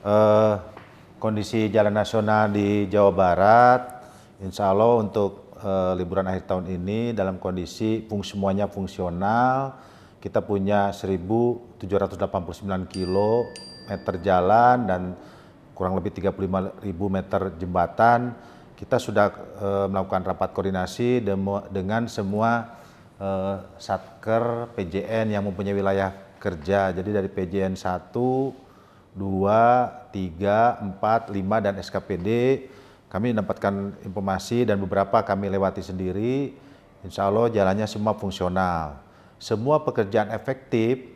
eh, kondisi jalan nasional di Jawa Barat, insya Allah untuk liburan akhir tahun ini dalam kondisi semuanya fungsional. Kita punya 1.789 kilometer jalan dan kurang lebih 35.000 meter jembatan. Kita sudah melakukan rapat koordinasi dengan semua Satker PJN yang mempunyai wilayah kerja. Jadi dari PJN 1, 2, 3, 4, 5 dan SKPD kami mendapatkan informasi dan beberapa kami lewati sendiri. Insya Allah jalannya semua fungsional. Semua pekerjaan efektif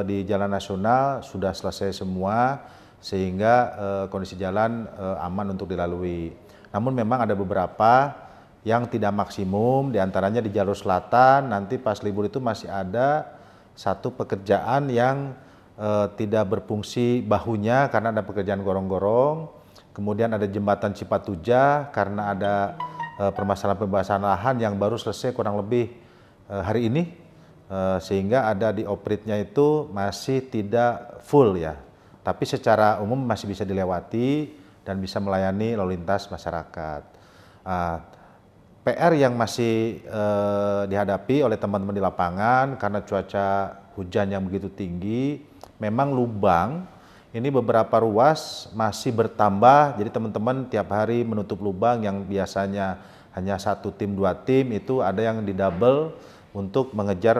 di jalan nasional sudah selesai semua sehingga kondisi jalan aman untuk dilalui. Namun memang ada beberapa yang tidak maksimum, diantaranya di jalur selatan nanti pas libur itu masih ada satu pekerjaan yang tidak berfungsi bahunya karena ada pekerjaan gorong-gorong. Kemudian ada jembatan Cipatujah karena ada permasalahan pembahasan lahan yang baru selesai kurang lebih hari ini, sehingga ada di operate-nya itu masih tidak full ya. Tapi secara umum masih bisa dilewati dan bisa melayani lalu lintas masyarakat. PR yang masih dihadapi oleh teman-teman di lapangan karena cuaca hujan yang begitu tinggi, memang lubang ini beberapa ruas masih bertambah, jadi teman-teman tiap hari menutup lubang yang biasanya hanya 1 tim, 2 tim, itu ada yang didouble untuk mengejar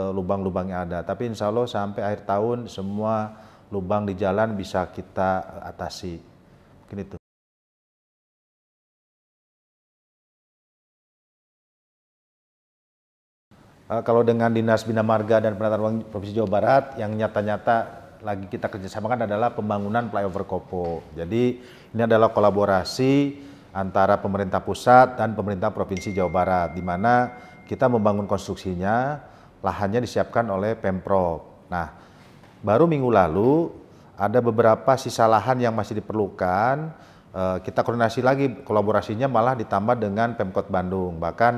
lubang-lubang yang ada. Tapi insya Allah sampai akhir tahun semua lubang di jalan bisa kita atasi. Mungkin itu. Kalau dengan Dinas Bina Marga dan Penataan Ruang Provinsi Jawa Barat, yang nyata-nyata lagi kita kerjasamakan adalah pembangunan flyover Kopo. Jadi ini adalah kolaborasi antara pemerintah pusat dan pemerintah Provinsi Jawa Barat, di mana kita membangun konstruksinya, lahannya disiapkan oleh Pemprov. Nah, baru minggu lalu ada beberapa sisa lahan yang masih diperlukan, kita koordinasi lagi, kolaborasinya malah ditambah dengan Pemkot Bandung. Bahkan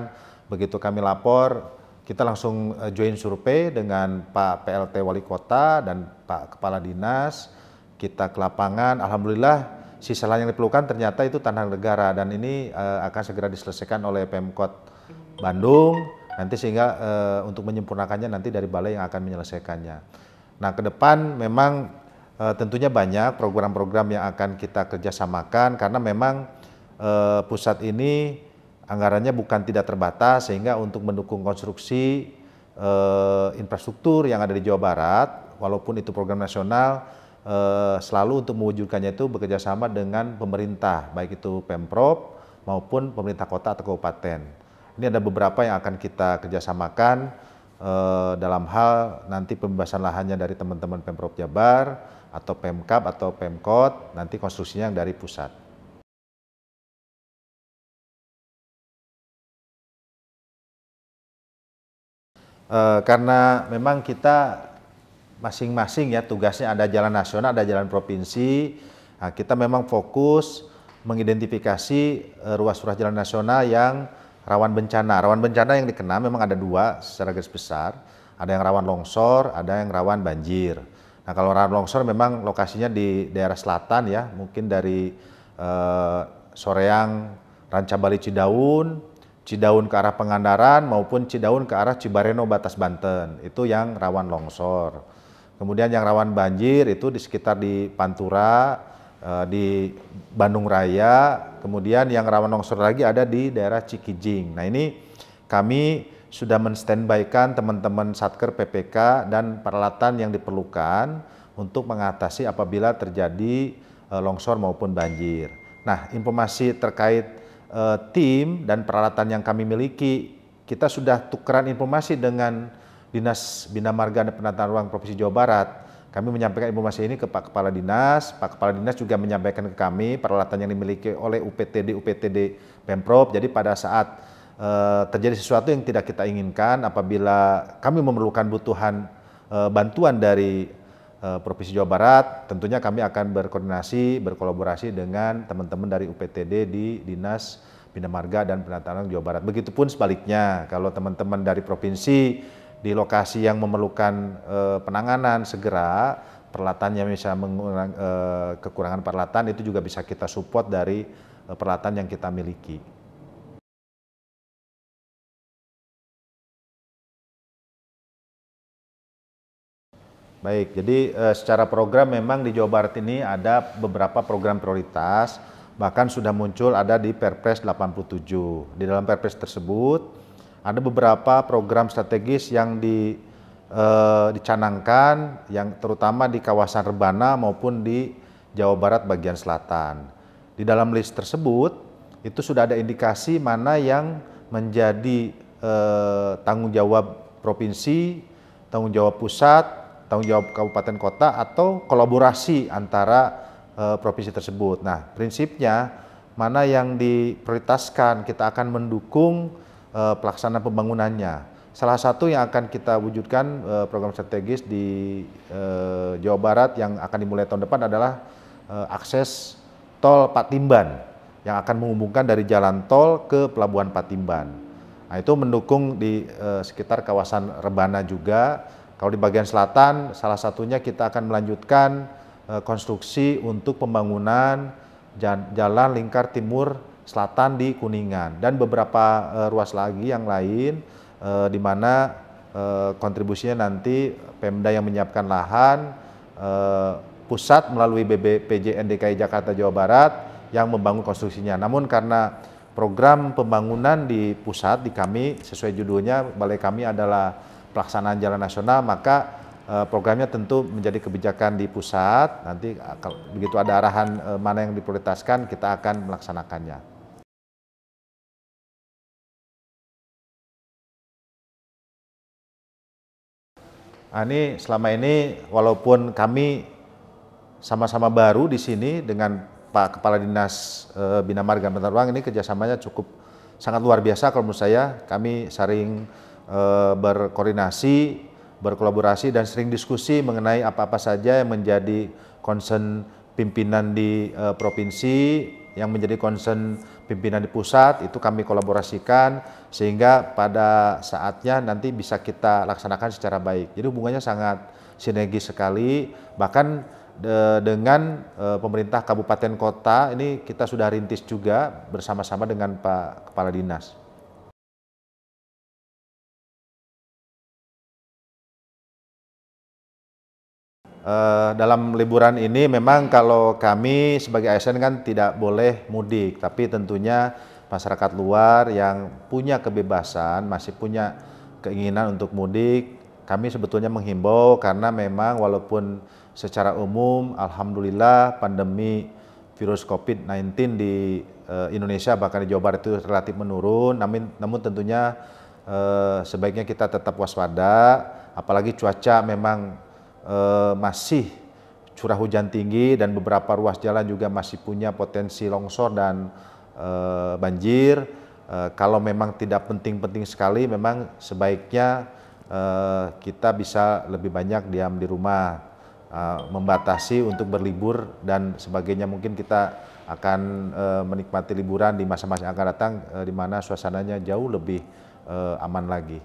begitu kami lapor, kita langsung join survei dengan Pak PLT Wali Kota dan Pak Kepala Dinas. Kita ke lapangan, alhamdulillah sisa lahan yang diperlukan ternyata itu tanah negara dan ini akan segera diselesaikan oleh Pemkot Bandung nanti sehingga untuk menyempurnakannya nanti dari balai yang akan menyelesaikannya. Nah, ke depan memang tentunya banyak program-program yang akan kita kerjasamakan karena memang pusat ini anggarannya bukan tidak terbatas, sehingga untuk mendukung konstruksi infrastruktur yang ada di Jawa Barat, walaupun itu program nasional, selalu untuk mewujudkannya itu bekerjasama dengan pemerintah, baik itu Pemprov maupun pemerintah kota atau kabupaten. Ini ada beberapa yang akan kita kerjasamakan dalam hal nanti pembebasan lahannya dari teman-teman Pemprov Jabar, atau Pemkab atau Pemkot, nanti konstruksinya yang dari pusat. Karena memang kita masing-masing ya tugasnya, ada jalan nasional, ada jalan provinsi. Nah, kita memang fokus mengidentifikasi ruas-ruas jalan nasional yang rawan bencana. Rawan bencana yang dikenal memang ada 2 secara garis besar. Ada yang rawan longsor, ada yang rawan banjir. Nah, kalau rawan longsor memang lokasinya di daerah selatan ya, mungkin dari Soreang, Rancabali, Cidaun ke arah Pangandaran maupun Cidaun ke arah Cibareno Batas Banten, itu yang rawan longsor. Kemudian yang rawan banjir itu di sekitar di Pantura, di Bandung Raya, kemudian yang rawan longsor lagi ada di daerah Cikijing. Nah, ini kami sudah men-standby-kan teman-teman Satker PPK dan peralatan yang diperlukan untuk mengatasi apabila terjadi longsor maupun banjir. Nah, informasi terkait tim dan peralatan yang kami miliki, kita sudah tukeran informasi dengan Dinas Bina Marga dan Penataan Ruang Provinsi Jawa Barat. Kami menyampaikan informasi ini ke Pak Kepala Dinas, Pak Kepala Dinas juga menyampaikan ke kami peralatan yang dimiliki oleh UPTD Pemprov. Jadi pada saat terjadi sesuatu yang tidak kita inginkan, apabila kami memerlukan butuhan bantuan dari Provinsi Jawa Barat, tentunya kami akan berkoordinasi, berkolaborasi dengan teman-teman dari UPTD di Dinas Bina Marga dan Penataan Jawa Barat. Begitupun sebaliknya, kalau teman-teman dari provinsi di lokasi yang memerlukan penanganan segera, peralatannya bisa kekurangan peralatan, itu juga bisa kita support dari peralatan yang kita miliki. Baik, jadi secara program memang di Jawa Barat ini ada beberapa program prioritas, bahkan sudah muncul ada di Perpres 87. Di dalam Perpres tersebut ada beberapa program strategis yang dicanangkan, yang terutama di kawasan Rebana maupun di Jawa Barat bagian selatan. Di dalam list tersebut itu sudah ada indikasi mana yang menjadi tanggung jawab provinsi, tanggung jawab pusat, tanggung jawab kabupaten kota, atau kolaborasi antara provinsi tersebut. Nah, prinsipnya mana yang diprioritaskan, kita akan mendukung pelaksanaan pembangunannya. Salah satu yang akan kita wujudkan program strategis di Jawa Barat yang akan dimulai tahun depan adalah akses tol Patimban yang akan menghubungkan dari jalan tol ke Pelabuhan Patimban. Nah, itu mendukung di sekitar kawasan Rebana juga. Kalau di bagian selatan, salah satunya kita akan melanjutkan konstruksi untuk pembangunan jalan lingkar timur selatan di Kuningan dan beberapa ruas lagi yang lain di mana kontribusinya nanti Pemda yang menyiapkan lahan, pusat melalui BPJN DKI Jakarta Jawa Barat yang membangun konstruksinya. Namun karena program pembangunan di pusat, di kami sesuai judulnya, balai kami adalah pelaksanaan jalan nasional, maka programnya tentu menjadi kebijakan di pusat. Nanti begitu ada arahan mana yang diprioritaskan, kita akan melaksanakannya. Nah, ini selama ini walaupun kami sama-sama baru di sini dengan Pak Kepala Dinas Bina Marga dan Penataan Ruang, ini kerjasamanya cukup sangat luar biasa kalau menurut saya. Kami sering berkoordinasi, berkolaborasi, dan sering diskusi mengenai apa-apa saja yang menjadi concern pimpinan di provinsi, yang menjadi concern pimpinan di pusat, itu kami kolaborasikan sehingga pada saatnya nanti bisa kita laksanakan secara baik. Jadi hubungannya sangat sinergis sekali, bahkan dengan pemerintah kabupaten kota ini kita sudah rintis juga bersama-sama dengan Pak Kepala Dinas. Dalam liburan ini memang kalau kami sebagai ASN kan tidak boleh mudik, tapi tentunya masyarakat luar yang punya kebebasan, masih punya keinginan untuk mudik, kami sebetulnya menghimbau karena memang walaupun secara umum alhamdulillah pandemi virus COVID-19 di Indonesia bahkan di Jawa Barat itu relatif menurun, namun tentunya sebaiknya kita tetap waspada, apalagi cuaca memang masih curah hujan tinggi dan beberapa ruas jalan juga masih punya potensi longsor dan banjir. Kalau memang tidak penting-penting sekali, memang sebaiknya kita bisa lebih banyak diam di rumah, membatasi untuk berlibur dan sebagainya. Mungkin kita akan menikmati liburan di masa-masa yang akan datang di mana suasananya jauh lebih aman lagi.